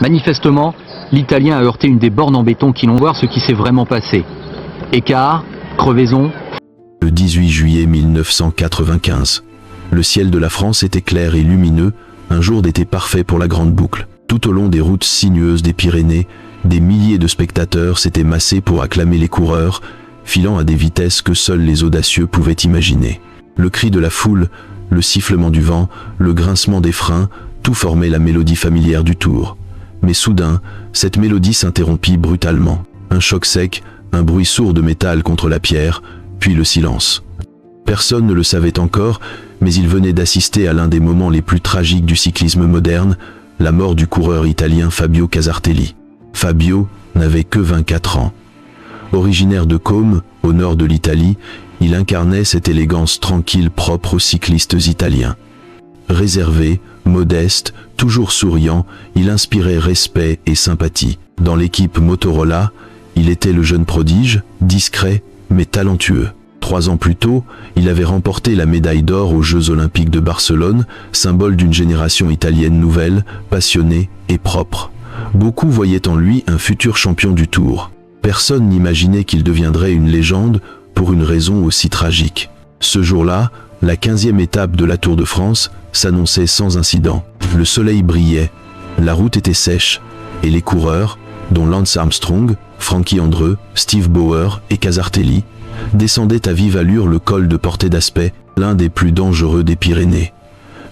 Manifestement, l'Italien a heurté une des bornes en béton qui l'ont voir ce qui s'est vraiment passé. Écart, crevaison. Le 18 juillet 1995. Le ciel de la France était clair et lumineux, un jour d'été parfait pour la grande boucle. Tout au long des routes sinueuses des Pyrénées, des milliers de spectateurs s'étaient massés pour acclamer les coureurs, filant à des vitesses que seuls les audacieux pouvaient imaginer. Le cri de la foule, le sifflement du vent, le grincement des freins, tout formait la mélodie familière du Tour. Mais soudain, cette mélodie s'interrompit brutalement. Un choc sec, un bruit sourd de métal contre la pierre, puis le silence. Personne ne le savait encore, mais il venait d'assister à l'un des moments les plus tragiques du cyclisme moderne, la mort du coureur italien Fabio Casartelli. Fabio n'avait que 24 ans. Originaire de Côme, au nord de l'Italie, il incarnait cette élégance tranquille propre aux cyclistes italiens. Réservé, modeste, toujours souriant, il inspirait respect et sympathie. Dans l'équipe Motorola, il était le jeune prodige, discret mais talentueux. 3 ans plus tôt, il avait remporté la médaille d'or aux Jeux Olympiques de Barcelone, symbole d'une génération italienne nouvelle, passionnée et propre. Beaucoup voyaient en lui un futur champion du Tour. Personne n'imaginait qu'il deviendrait une légende pour une raison aussi tragique. Ce jour-là, la 15e étape de la Tour de France s'annonçait sans incident. Le soleil brillait, la route était sèche, et les coureurs, dont Lance Armstrong, Frankie Andreu, Steve Bauer et Casartelli, descendaient à vive allure le col de Portet d'Aspet, l'un des plus dangereux des Pyrénées.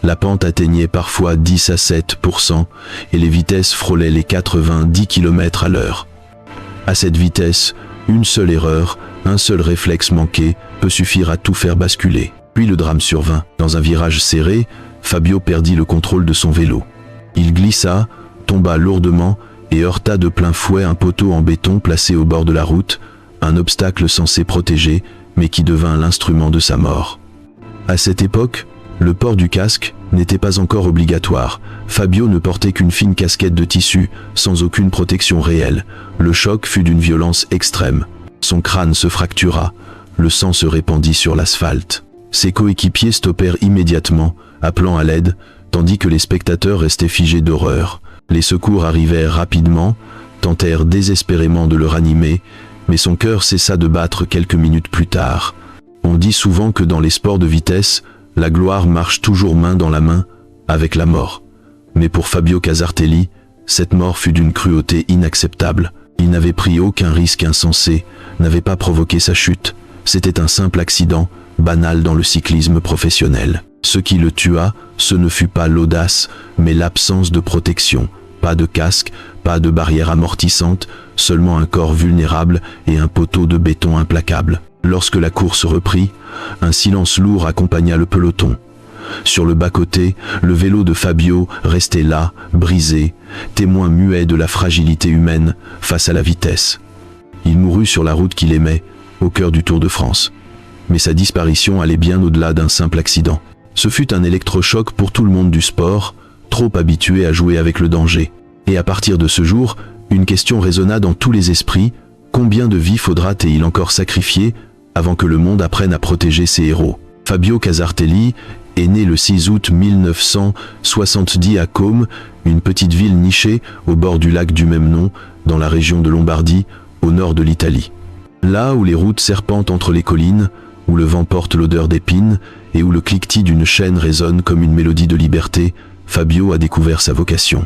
La pente atteignait parfois 10 à 7% et les vitesses frôlaient les 90 km à l'heure. À cette vitesse, une seule erreur, un seul réflexe manqué peut suffire à tout faire basculer. Puis le drame survint. Dans un virage serré, Fabio perdit le contrôle de son vélo. Il glissa, tomba lourdement et heurta de plein fouet un poteau en béton placé au bord de la route, un obstacle censé protéger, mais qui devint l'instrument de sa mort. À cette époque, le port du casque n'était pas encore obligatoire. Fabio ne portait qu'une fine casquette de tissu, sans aucune protection réelle. Le choc fut d'une violence extrême. Son crâne se fractura, le sang se répandit sur l'asphalte. Ses coéquipiers stoppèrent immédiatement, appelant à l'aide, tandis que les spectateurs restaient figés d'horreur. Les secours arrivèrent rapidement, tentèrent désespérément de le ranimer, mais son cœur cessa de battre quelques minutes plus tard. On dit souvent que dans les sports de vitesse, la gloire marche toujours main dans la main avec la mort. Mais pour Fabio Casartelli, cette mort fut d'une cruauté inacceptable. Il n'avait pris aucun risque insensé, n'avait pas provoqué sa chute. C'était un simple accident, banal dans le cyclisme professionnel. Ce qui le tua, ce ne fut pas l'audace, mais l'absence de protection. Pas de casque, pas de barrière amortissante, seulement un corps vulnérable et un poteau de béton implacable. Lorsque la course reprit, un silence lourd accompagna le peloton. Sur le bas-côté, le vélo de Fabio restait là, brisé, témoin muet de la fragilité humaine face à la vitesse. Il mourut sur la route qu'il aimait, au cœur du Tour de France. Mais sa disparition allait bien au-delà d'un simple accident. Ce fut un électrochoc pour tout le monde du sport, trop habitué à jouer avec le danger. Et à partir de ce jour, une question résonna dans tous les esprits: combien de vies faudra-t-il encore sacrifier avant que le monde apprenne à protéger ses héros? Fabio Casartelli est né le 6 août 1970 à Côme, une petite ville nichée au bord du lac du même nom, dans la région de Lombardie, au nord de l'Italie. Là où les routes serpentent entre les collines, où le vent porte l'odeur d'épines et où le cliquetis d'une chaîne résonne comme une mélodie de liberté, Fabio a découvert sa vocation.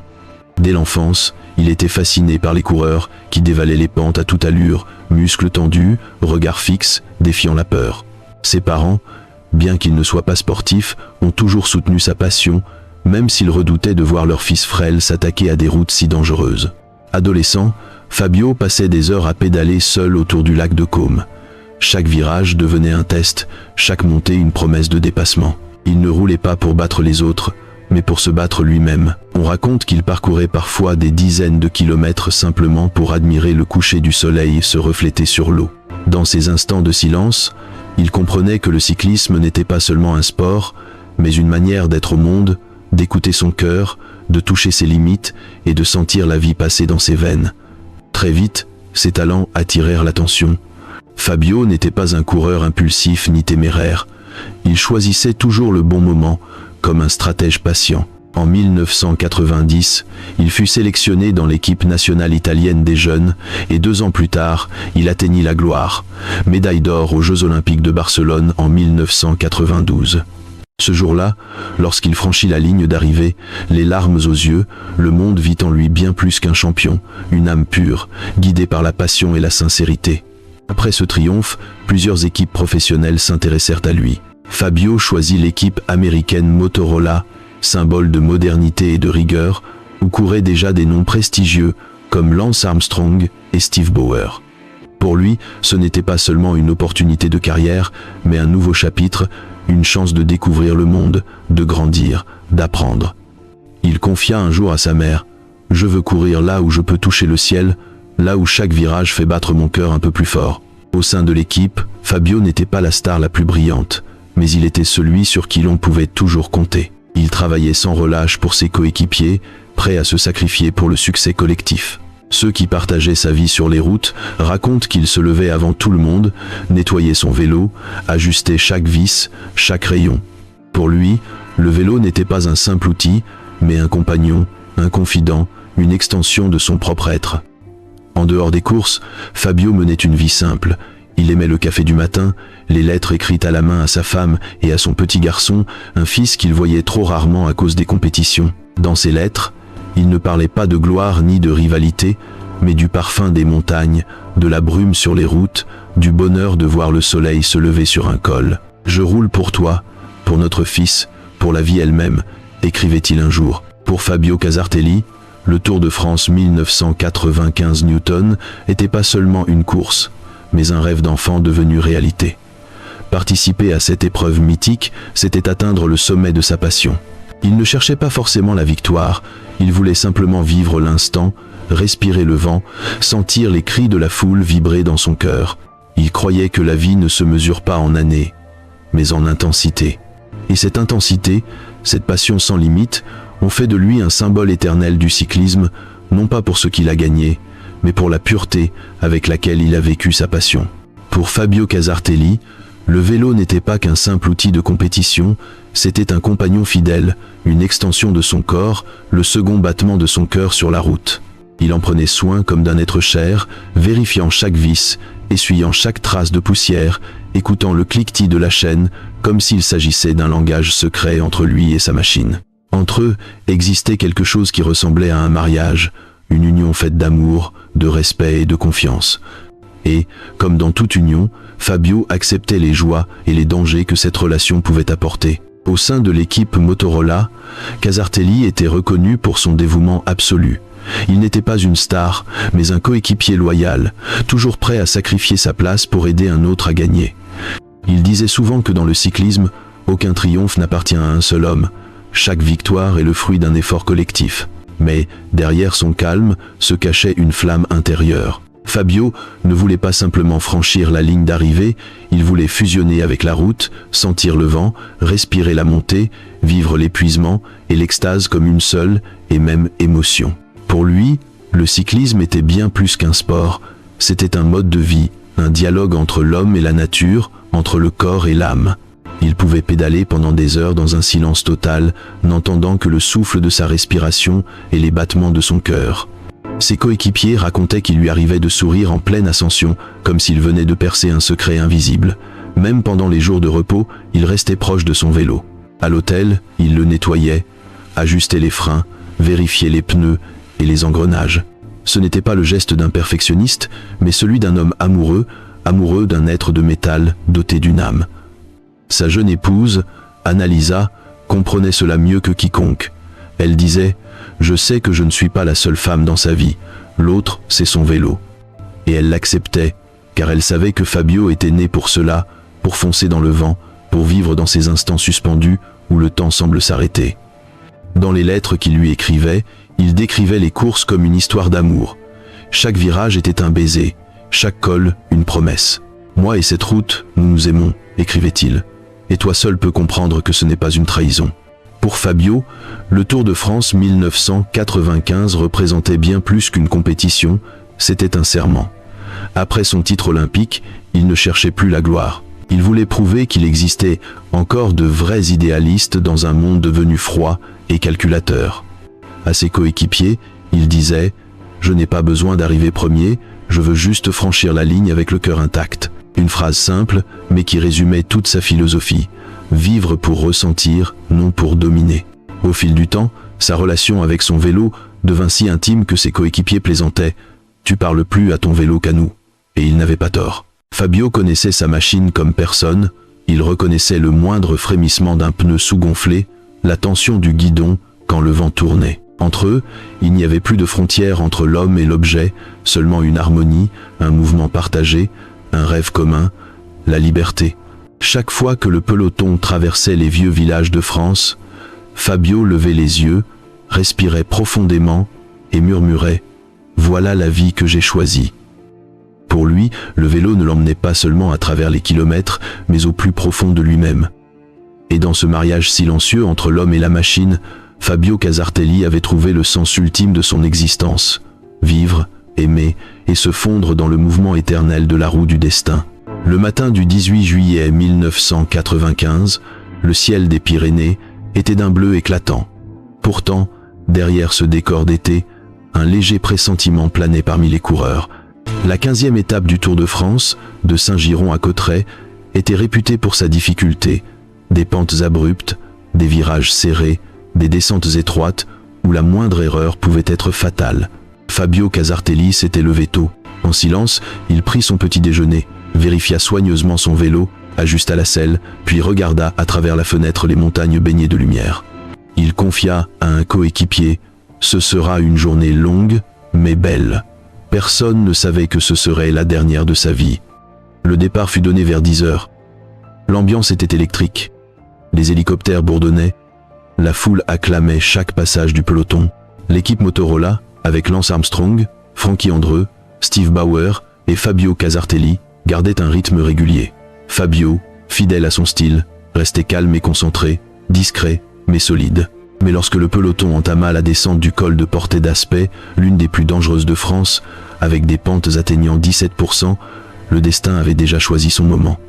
Dès l'enfance, il était fasciné par les coureurs qui dévalaient les pentes à toute allure, muscles tendus, regard fixe, défiant la peur. Ses parents, bien qu'ils ne soient pas sportifs, ont toujours soutenu sa passion, même s'ils redoutaient de voir leur fils frêle s'attaquer à des routes si dangereuses. Adolescent, Fabio passait des heures à pédaler seul autour du lac de Côme. Chaque virage devenait un test, chaque montée une promesse de dépassement. Il ne roulait pas pour battre les autres, mais pour se battre lui-même. On raconte qu'il parcourait parfois des dizaines de kilomètres simplement pour admirer le coucher du soleil se refléter sur l'eau. Dans ces instants de silence, il comprenait que le cyclisme n'était pas seulement un sport, mais une manière d'être au monde, d'écouter son cœur, de toucher ses limites et de sentir la vie passer dans ses veines. Très vite, ses talents attirèrent l'attention. Fabio n'était pas un coureur impulsif ni téméraire. Il choisissait toujours le bon moment, comme un stratège patient. En 1990, il fut sélectionné dans l'équipe nationale italienne des jeunes et 2 ans plus tard, il atteignit la gloire, médaille d'or aux Jeux Olympiques de Barcelone en 1992. Ce jour-là, lorsqu'il franchit la ligne d'arrivée, les larmes aux yeux, le monde vit en lui bien plus qu'un champion, une âme pure, guidée par la passion et la sincérité. Après ce triomphe, plusieurs équipes professionnelles s'intéressèrent à lui. Fabio choisit l'équipe américaine Motorola, symbole de modernité et de rigueur, où couraient déjà des noms prestigieux comme Lance Armstrong et Steve Bauer. Pour lui, ce n'était pas seulement une opportunité de carrière, mais un nouveau chapitre, une chance de découvrir le monde, de grandir, d'apprendre. Il confia un jour à sa mère « Je veux courir là où je peux toucher le ciel, là où chaque virage fait battre mon cœur un peu plus fort. » Au sein de l'équipe, Fabio n'était pas la star la plus brillante, mais il était celui sur qui l'on pouvait toujours compter. Il travaillait sans relâche pour ses coéquipiers, prêt à se sacrifier pour le succès collectif. Ceux qui partageaient sa vie sur les routes racontent qu'il se levait avant tout le monde, nettoyait son vélo, ajustait chaque vis, chaque rayon. Pour lui, le vélo n'était pas un simple outil, mais un compagnon, un confident, une extension de son propre être. En dehors des courses, Fabio menait une vie simple. Il aimait le café du matin, les lettres écrites à la main à sa femme et à son petit garçon, un fils qu'il voyait trop rarement à cause des compétitions. Dans ses lettres, il ne parlait pas de gloire ni de rivalité, mais du parfum des montagnes, de la brume sur les routes, du bonheur de voir le soleil se lever sur un col. « Je roule pour toi, pour notre fils, pour la vie elle-même », écrivait-il un jour. Pour Fabio Casartelli, le Tour de France 1995 Newton n'était pas seulement une course, mais un rêve d'enfant devenu réalité. Participer à cette épreuve mythique, c'était atteindre le sommet de sa passion. Il ne cherchait pas forcément la victoire, il voulait simplement vivre l'instant, respirer le vent, sentir les cris de la foule vibrer dans son cœur. Il croyait que la vie ne se mesure pas en années, mais en intensité. Et cette intensité, cette passion sans limite, ont fait de lui un symbole éternel du cyclisme, non pas pour ce qu'il a gagné, mais pour la pureté avec laquelle il a vécu sa passion. Pour Fabio Casartelli, le vélo n'était pas qu'un simple outil de compétition, c'était un compagnon fidèle, une extension de son corps, le second battement de son cœur sur la route. Il en prenait soin comme d'un être cher, vérifiant chaque vis, essuyant chaque trace de poussière, écoutant le cliquetis de la chaîne, comme s'il s'agissait d'un langage secret entre lui et sa machine. Entre eux existait quelque chose qui ressemblait à un mariage, une union faite d'amour, de respect et de confiance. Et, comme dans toute union, Fabio acceptait les joies et les dangers que cette relation pouvait apporter. Au sein de l'équipe Motorola, Casartelli était reconnu pour son dévouement absolu. Il n'était pas une star, mais un coéquipier loyal, toujours prêt à sacrifier sa place pour aider un autre à gagner. Il disait souvent que dans le cyclisme, aucun triomphe n'appartient à un seul homme. Chaque victoire est le fruit d'un effort collectif. Mais, derrière son calme, se cachait une flamme intérieure. Fabio ne voulait pas simplement franchir la ligne d'arrivée, il voulait fusionner avec la route, sentir le vent, respirer la montée, vivre l'épuisement et l'extase comme une seule et même émotion. Pour lui, le cyclisme était bien plus qu'un sport, c'était un mode de vie, un dialogue entre l'homme et la nature, entre le corps et l'âme. Il pouvait pédaler pendant des heures dans un silence total, n'entendant que le souffle de sa respiration et les battements de son cœur. Ses coéquipiers racontaient qu'il lui arrivait de sourire en pleine ascension, comme s'il venait de percer un secret invisible. Même pendant les jours de repos, il restait proche de son vélo. À l'hôtel, il le nettoyait, ajustait les freins, vérifiait les pneus et les engrenages. Ce n'était pas le geste d'un perfectionniste, mais celui d'un homme amoureux, amoureux d'un être de métal doté d'une âme. Sa jeune épouse, Annalisa, comprenait cela mieux que quiconque. Elle disait « Je sais que je ne suis pas la seule femme dans sa vie, l'autre, c'est son vélo. » Et elle l'acceptait, car elle savait que Fabio était né pour cela, pour foncer dans le vent, pour vivre dans ces instants suspendus où le temps semble s'arrêter. Dans les lettres qu'il lui écrivait, il décrivait les courses comme une histoire d'amour. Chaque virage était un baiser, chaque col une promesse. « Moi et cette route, nous nous aimons », écrivait-il. « Et toi seul peux comprendre que ce n'est pas une trahison. » Pour Fabio, le Tour de France 1995 représentait bien plus qu'une compétition, c'était un serment. Après son titre olympique, il ne cherchait plus la gloire. Il voulait prouver qu'il existait encore de vrais idéalistes dans un monde devenu froid et calculateur. À ses coéquipiers, il disait « Je n'ai pas besoin d'arriver premier, je veux juste franchir la ligne avec le cœur intact ». Une phrase simple, mais qui résumait toute sa philosophie. Vivre pour ressentir, non pour dominer. Au fil du temps, sa relation avec son vélo devint si intime que ses coéquipiers plaisantaient « Tu parles plus à ton vélo qu'à nous ». Et il n'avait pas tort. Fabio connaissait sa machine comme personne, il reconnaissait le moindre frémissement d'un pneu sous-gonflé, la tension du guidon quand le vent tournait. Entre eux, il n'y avait plus de frontière entre l'homme et l'objet, seulement une harmonie, un mouvement partagé, un rêve commun, la liberté. Chaque fois que le peloton traversait les vieux villages de France, Fabio levait les yeux, respirait profondément et murmurait « Voilà la vie que j'ai choisie ». Pour lui, le vélo ne l'emmenait pas seulement à travers les kilomètres, mais au plus profond de lui-même. Et dans ce mariage silencieux entre l'homme et la machine, Fabio Casartelli avait trouvé le sens ultime de son existence, vivre, aimer et se fondre dans le mouvement éternel de la roue du destin. Le matin du 18 juillet 1995, le ciel des Pyrénées était d'un bleu éclatant. Pourtant, derrière ce décor d'été, un léger pressentiment planait parmi les coureurs. La 15e étape du Tour de France, de Saint-Girons à Cauterets, était réputée pour sa difficulté. Des pentes abruptes, des virages serrés, des descentes étroites, où la moindre erreur pouvait être fatale. Fabio Casartelli s'était levé tôt. En silence, il prit son petit déjeuner, vérifia soigneusement son vélo, ajusta la selle, puis regarda à travers la fenêtre les montagnes baignées de lumière. Il confia à un coéquipier « Ce sera une journée longue, mais belle ». Personne ne savait que ce serait la dernière de sa vie. Le départ fut donné vers 10 heures. L'ambiance était électrique. Les hélicoptères bourdonnaient. La foule acclamait chaque passage du peloton. L'équipe Motorola, avec Lance Armstrong, Frankie Andreu, Steve Bauer et Fabio Casartelli, gardait un rythme régulier. Fabio, fidèle à son style, restait calme et concentré, discret mais solide. Mais lorsque le peloton entama la descente du col de Portet d'Aspet, l'une des plus dangereuses de France, avec des pentes atteignant 17%, le destin avait déjà choisi son moment.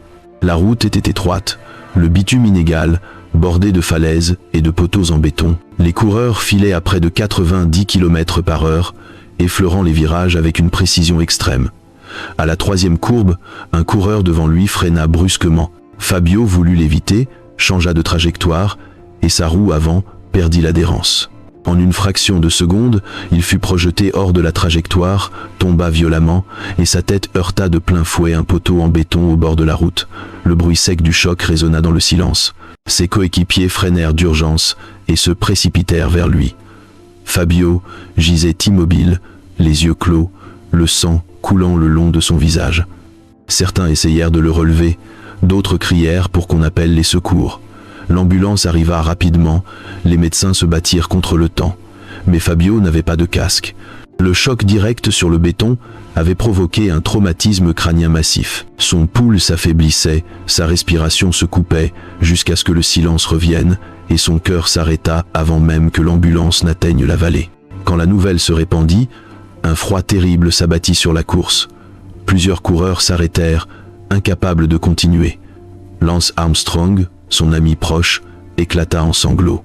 La route était étroite, le bitume inégal, bordé de falaises et de poteaux en béton. Les coureurs filaient à près de 90 km/h, effleurant les virages avec une précision extrême. À la 3e courbe, un coureur devant lui freina brusquement. Fabio voulut l'éviter, changea de trajectoire, et sa roue avant perdit l'adhérence. En une fraction de seconde, il fut projeté hors de la trajectoire, tomba violemment, et sa tête heurta de plein fouet un poteau en béton au bord de la route. Le bruit sec du choc résonna dans le silence. Ses coéquipiers freinèrent d'urgence et se précipitèrent vers lui. Fabio gisait immobile, les yeux clos, le sang coulant le long de son visage. Certains essayèrent de le relever, d'autres crièrent pour qu'on appelle les secours. L'ambulance arriva rapidement, les médecins se battirent contre le temps. Mais Fabio n'avait pas de casque. Le choc direct sur le béton avait provoqué un traumatisme crânien massif. Son pouls s'affaiblissait, sa respiration se coupait, jusqu'à ce que le silence revienne, et son cœur s'arrêta avant même que l'ambulance n'atteigne la vallée. Quand la nouvelle se répandit, un froid terrible s'abattit sur la course. Plusieurs coureurs s'arrêtèrent, incapables de continuer. Lance Armstrong, son ami proche, éclata en sanglots.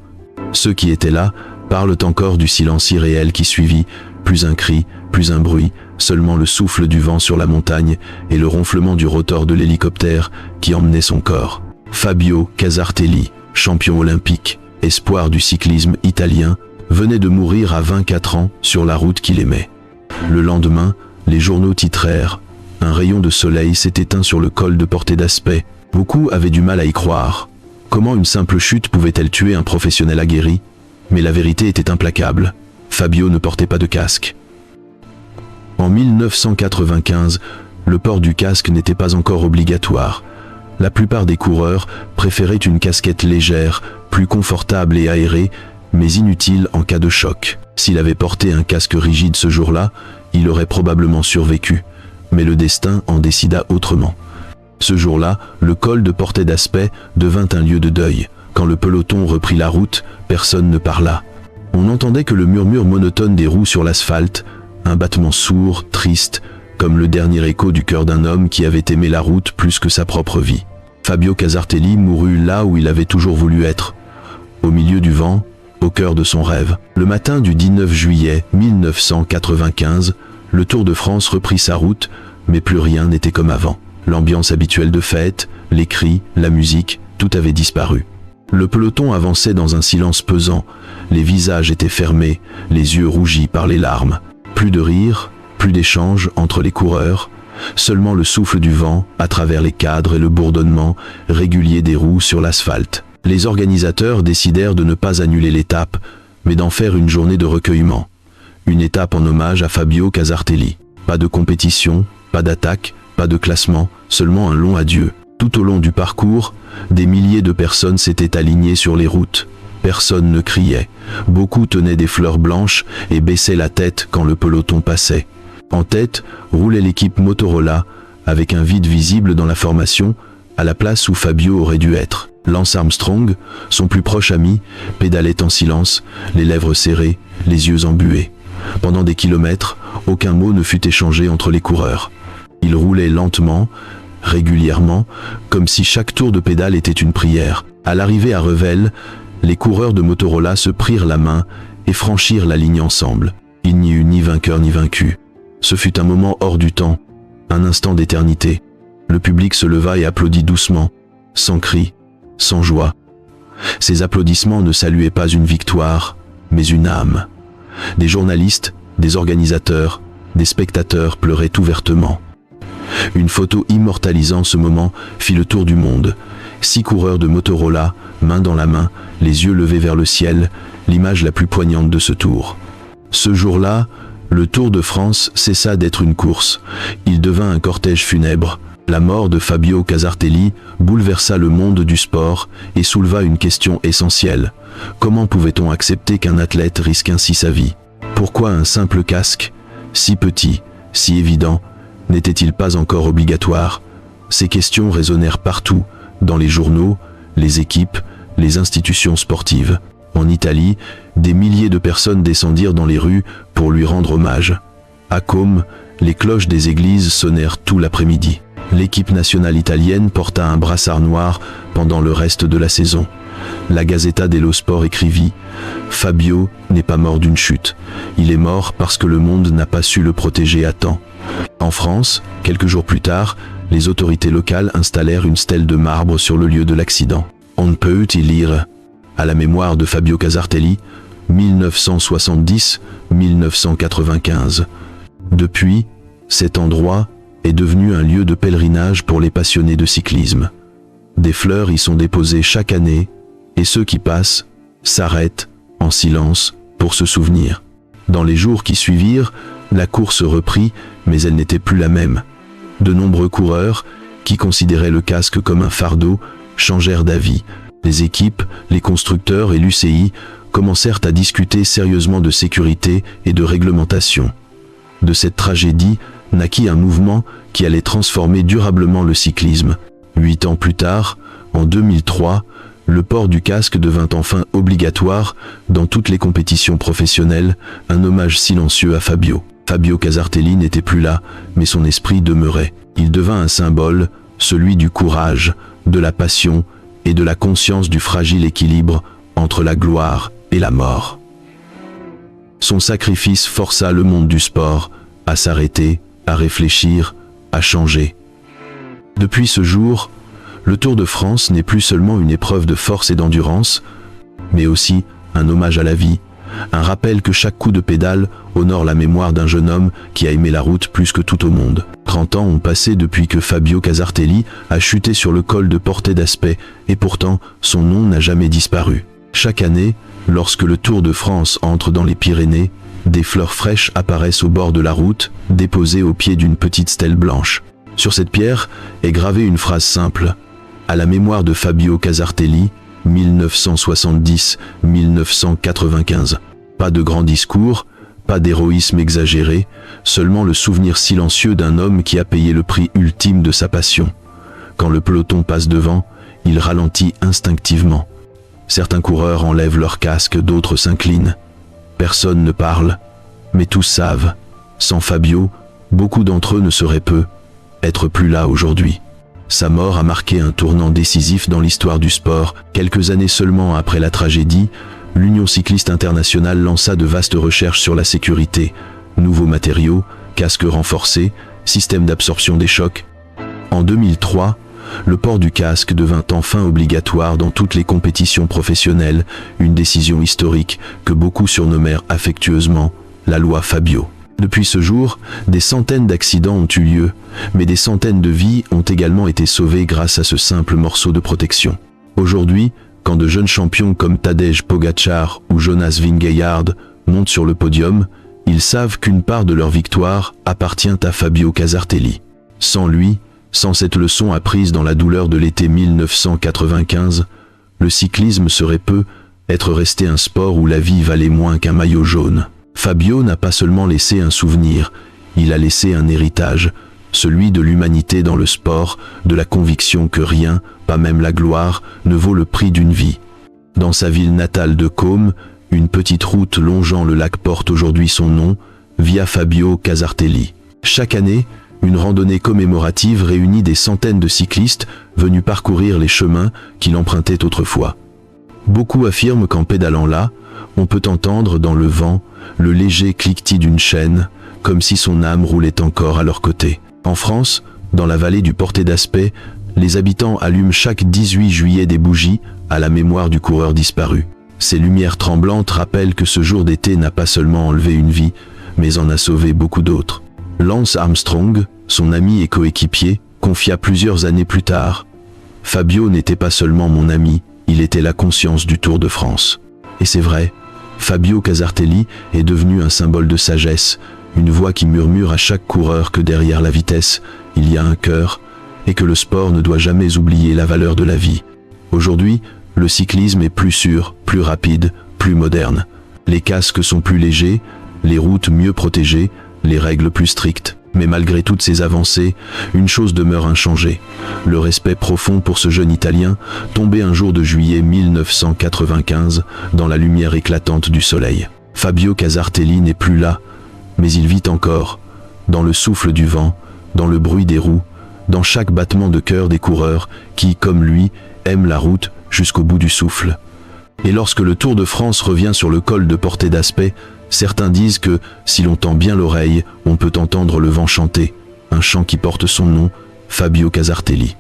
Ceux qui étaient là parlent encore du silence irréel qui suivit, plus un cri, plus un bruit, seulement le souffle du vent sur la montagne et le ronflement du rotor de l'hélicoptère qui emmenait son corps. Fabio Casartelli, champion olympique, espoir du cyclisme italien, venait de mourir à 24 ans sur la route qu'il aimait. Le lendemain, les journaux titrèrent « Un rayon de soleil s'est éteint sur le col de Portet d'Aspet ». Beaucoup avaient du mal à y croire. Comment une simple chute pouvait-elle tuer un professionnel aguerri? Mais la vérité était implacable. Fabio ne portait pas de casque. En 1995, le port du casque n'était pas encore obligatoire. La plupart des coureurs préféraient une casquette légère, plus confortable et aérée, mais inutile en cas de choc. S'il avait porté un casque rigide ce jour-là, il aurait probablement survécu. Mais le destin en décida autrement. Ce jour-là, le col de Portet d'Aspet devint un lieu de deuil. Quand le peloton reprit la route, personne ne parla. On n'entendait que le murmure monotone des roues sur l'asphalte, un battement sourd, triste, comme le dernier écho du cœur d'un homme qui avait aimé la route plus que sa propre vie. Fabio Casartelli mourut là où il avait toujours voulu être, au milieu du vent, au cœur de son rêve. Le matin du 19 juillet 1995, le Tour de France reprit sa route, mais plus rien n'était comme avant. L'ambiance habituelle de fête, les cris, la musique, tout avait disparu. Le peloton avançait dans un silence pesant, les visages étaient fermés, les yeux rougis par les larmes. Plus de rire, plus d'échanges entre les coureurs, seulement le souffle du vent à travers les cadres et le bourdonnement régulier des roues sur l'asphalte. Les organisateurs décidèrent de ne pas annuler l'étape, mais d'en faire une journée de recueillement. Une étape en hommage à Fabio Casartelli. Pas de compétition, pas d'attaque, pas de classement, seulement un long adieu. Tout au long du parcours, des milliers de personnes s'étaient alignées sur les routes. Personne ne criait. Beaucoup tenaient des fleurs blanches et baissaient la tête quand le peloton passait. En tête, roulait l'équipe Motorola, avec un vide visible dans la formation, à la place où Fabio aurait dû être. Lance Armstrong, son plus proche ami, pédalait en silence, les lèvres serrées, les yeux embués. Pendant des kilomètres, aucun mot ne fut échangé entre les coureurs. Ils roulaient lentement, régulièrement, comme si chaque tour de pédale était une prière. À l'arrivée à Revel, les coureurs de Motorola se prirent la main et franchirent la ligne ensemble. Il n'y eut ni vainqueur ni vaincu. Ce fut un moment hors du temps, un instant d'éternité. Le public se leva et applaudit doucement, sans cri, sans joie. Ces applaudissements ne saluaient pas une victoire, mais une âme. Des journalistes, des organisateurs, des spectateurs pleuraient ouvertement. Une photo immortalisant ce moment fit le tour du monde. 6 coureurs de Motorola, main dans la main, les yeux levés vers le ciel, l'image la plus poignante de ce tour. Ce jour-là, le Tour de France cessa d'être une course. Il devint un cortège funèbre. La mort de Fabio Casartelli bouleversa le monde du sport et souleva une question essentielle. Comment pouvait-on accepter qu'un athlète risque ainsi sa vie? Pourquoi un simple casque, si petit, si évident, n'était-il pas encore obligatoire? Ces questions résonnèrent partout, dans les journaux, les équipes, les institutions sportives. En Italie, des milliers de personnes descendirent dans les rues pour lui rendre hommage. À Côme, les cloches des églises sonnèrent tout l'après-midi. L'équipe nationale italienne porta un brassard noir pendant le reste de la saison. La Gazzetta dello Sport écrivit « Fabio n'est pas mort d'une chute. Il est mort parce que le monde n'a pas su le protéger à temps. » En France, quelques jours plus tard, les autorités locales installèrent une stèle de marbre sur le lieu de l'accident. On peut y lire « À la mémoire de Fabio Casartelli, 1970-1995 ». Depuis, cet endroit est devenu un lieu de pèlerinage pour les passionnés de cyclisme. Des fleurs y sont déposées chaque année et ceux qui passent s'arrêtent en silence pour se souvenir. Dans les jours qui suivirent, la course reprit, mais elle n'était plus la même. De nombreux coureurs, qui considéraient le casque comme un fardeau, changèrent d'avis. Les équipes, les constructeurs et l'UCI commencèrent à discuter sérieusement de sécurité et de réglementation. De cette tragédie naquit un mouvement qui allait transformer durablement le cyclisme. 8 ans plus tard, en 2003, le port du casque devint enfin obligatoire dans toutes les compétitions professionnelles, un hommage silencieux à Fabio. Fabio Casartelli n'était plus là, mais son esprit demeurait. Il devint un symbole, celui du courage, de la passion et de la conscience du fragile équilibre entre la gloire et la mort. Son sacrifice força le monde du sport à s'arrêter, à réfléchir, à changer. Depuis ce jour, le Tour de France n'est plus seulement une épreuve de force et d'endurance, mais aussi un hommage à la vie, un rappel que chaque coup de pédale honore la mémoire d'un jeune homme qui a aimé la route plus que tout au monde. 30 ans ont passé depuis que Fabio Casartelli a chuté sur le col de Porte d'Aspet, et pourtant son nom n'a jamais disparu. Chaque année, lorsque le Tour de France entre dans les Pyrénées, des fleurs fraîches apparaissent au bord de la route, déposées au pied d'une petite stèle blanche. Sur cette pierre est gravée une phrase simple. À la mémoire de Fabio Casartelli, 1970-1995. Pas de grands discours, pas d'héroïsme exagéré, seulement le souvenir silencieux d'un homme qui a payé le prix ultime de sa passion. Quand le peloton passe devant, il ralentit instinctivement. Certains coureurs enlèvent leur casque, d'autres s'inclinent. Personne ne parle, mais tous savent. Sans Fabio, beaucoup d'entre eux ne sauraient être plus là aujourd'hui. Sa mort a marqué un tournant décisif dans l'histoire du sport. Quelques années seulement après la tragédie, l'Union cycliste internationale lança de vastes recherches sur la sécurité, nouveaux matériaux, casques renforcés, système d'absorption des chocs. En 2003, le port du casque devint enfin obligatoire dans toutes les compétitions professionnelles, une décision historique que beaucoup surnommèrent affectueusement la loi Fabio. Depuis ce jour, des centaines d'accidents ont eu lieu, mais des centaines de vies ont également été sauvées grâce à ce simple morceau de protection. Aujourd'hui, quand de jeunes champions comme Tadej Pogačar ou Jonas Vingegaard montent sur le podium, ils savent qu'une part de leur victoire appartient à Fabio Casartelli. Sans lui, sans cette leçon apprise dans la douleur de l'été 1995, le cyclisme serait être resté un sport où la vie valait moins qu'un maillot jaune. Fabio n'a pas seulement laissé un souvenir, il a laissé un héritage, celui de l'humanité dans le sport, de la conviction que rien, pas même la gloire, ne vaut le prix d'une vie. Dans sa ville natale de Côme, une petite route longeant le lac porte aujourd'hui son nom, Via Fabio Casartelli. Chaque année, une randonnée commémorative réunit des centaines de cyclistes venus parcourir les chemins qu'il empruntait autrefois. Beaucoup affirment qu'en pédalant là, on peut entendre dans le vent le léger cliquetis d'une chaîne, comme si son âme roulait encore à leur côté. En France, dans la vallée du Portet d'Aspet, les habitants allument chaque 18 juillet des bougies à la mémoire du coureur disparu. Ces lumières tremblantes rappellent que ce jour d'été n'a pas seulement enlevé une vie, mais en a sauvé beaucoup d'autres. Lance Armstrong, son ami et coéquipier, confia plusieurs années plus tard « Fabio n'était pas seulement mon ami, il était la conscience du Tour de France. » Et c'est vrai, Fabio Casartelli est devenu un symbole de sagesse, une voix qui murmure à chaque coureur que derrière la vitesse, il y a un cœur, et que le sport ne doit jamais oublier la valeur de la vie. Aujourd'hui, le cyclisme est plus sûr, plus rapide, plus moderne. Les casques sont plus légers, les routes mieux protégées, les règles plus strictes. Mais malgré toutes ces avancées, une chose demeure inchangée. Le respect profond pour ce jeune Italien, tombé un jour de juillet 1995, dans la lumière éclatante du soleil. Fabio Casartelli n'est plus là, mais il vit encore, dans le souffle du vent, dans le bruit des roues, dans chaque battement de cœur des coureurs qui, comme lui, aiment la route jusqu'au bout du souffle. Et lorsque le Tour de France revient sur le col de Portet d'Aspet, certains disent que, si l'on tend bien l'oreille, on peut entendre le vent chanter, un chant qui porte son nom, Fabio Casartelli.